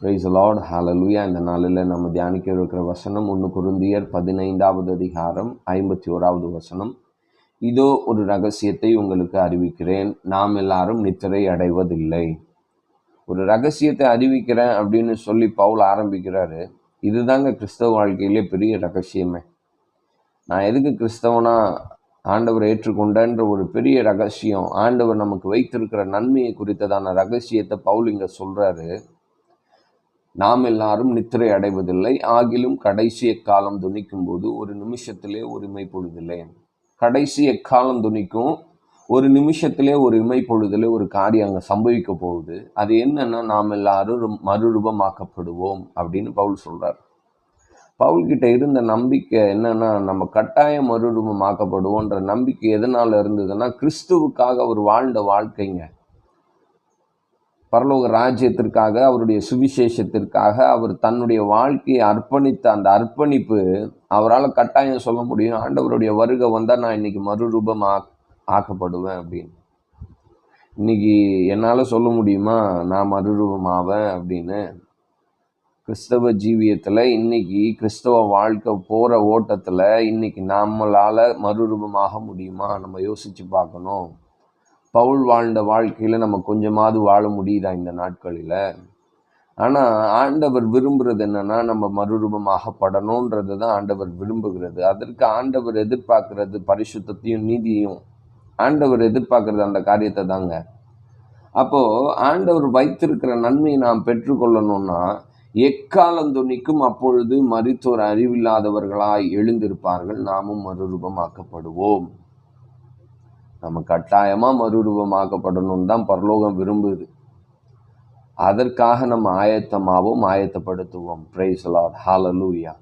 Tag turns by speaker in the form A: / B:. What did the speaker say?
A: Price Lord, ஹalleluya. இந்த நாளில் நம்ம தியானிக்க இருக்கிற வசனம் 1 கொரிந்தியர் 15வது அதிகாரம் 51வது வசனம். இதோ ஒரு ரகசியத்தை உங்களுக்கு அறிவிக்கிறேன், நாம் எல்லாரும் நித்திரை அடைவதில்லை. ஒரு ரகசியத்தை அறிவிக்கிறேன் அப்படின்னு சொல்லி பவுல் ஆரம்பிக்கிறாரு. இதுதாங்க கிறிஸ்தவ வாழ்க்கையிலே பெரிய ரகசியமே. நான் எதுக்கு கிறிஸ்தவனா ஆண்டவர் ஏற்றுக்கொண்டன்ற ஒரு பெரிய ரகசியம், ஆண்டவர் நமக்கு வைத்திருக்கிற நன்மையை குறித்ததான ரகசியத்தை பவுல் இங்க சொல்றாரு. நாம் எல்லாரும் நித்திரை அடைவதில்லை, ஆகிலும் கடைசி எக்காலம் துணிக்கும் போது ஒரு நிமிஷத்திலே ஒரு இமை பொழுதிலே. கடைசி எக்காலம் துணிக்கும், ஒரு நிமிஷத்திலே ஒரு இமை பொழுதிலே ஒரு காரியம் அங்கே சம்பவிக்க போகுது. அது என்னன்னா, நாம் எல்லாரும் மறுரூபமாக்கப்படுவோம் அப்படின்னு பவுல் சொல்றார். பவுல் கிட்ட இருந்த நம்பிக்கை என்னன்னா, நம்ம கட்டாயம் மறுரூபமாக்கப்படுவோன்ற நம்பிக்கை எதனால இருந்ததுன்னா, கிறிஸ்துவுக்காக அவர் வாழ்ந்த வாழ்க்கைங்க. பரலோக ராஜ்யத்திற்காக, அவருடைய சுவிசேஷத்திற்காக அவர் தன்னுடைய வாழ்க்கையை அர்ப்பணித்த அந்த அர்ப்பணிப்பு அவரால் கட்டாயம் சொல்ல முடியும், ஆண்டவருடைய வருகை வந்தால் நான் இன்னைக்கு மறுரூபமாக ஆக்கப்படுவேன் அப்படின்னு. இன்னைக்கு என்னால் சொல்ல முடியுமா நான் மறுரூபமாவேன் அப்படின்னு? கிறிஸ்தவ ஜீவியத்தில் இன்னைக்கு கிறிஸ்தவ வாழ்க்கை போகிற ஓட்டத்தில் இன்னைக்கு நம்மளால் மறுரூபமாக முடியுமா? நம்ம யோசித்து பார்க்கணும். பவுல் வாழ்ந்த வாழ்க்கையில் நம்ம கொஞ்சமாவது வாழ முடியுதா இந்த நாட்களில்? ஆனால் ஆண்டவர் விரும்புகிறது என்னன்னா, நம்ம மறுரூபமாகப்படணுன்றது தான் ஆண்டவர் விரும்புகிறது. அதற்கு ஆண்டவர் எதிர்பார்க்கறது பரிசுத்தத்தையும் நீதியும். ஆண்டவர் எதிர்பார்க்கறது அந்த காரியத்தை தாங்க. அப்போது ஆண்டவர் வைத்திருக்கிற நன்மையை நாம் பெற்றுக்கொள்ளணும்னா, எக்காலம் துணிக்கும் அப்பொழுது மரித்தோர் அறிவில்லாதவர்களாய் எழுந்திருப்பார்கள், நாமும் மறுரூபமாக்கப்படுவோம். நம்ம கட்டாயமாக மறுரூபமாக்கப்படணும்னு தான் பரலோகம் விரும்புது. அதற்காக நம்ம ஆயத்தமாகவும் ஆயத்தப்படுத்துவோம். Praise the Lord, hallelujah.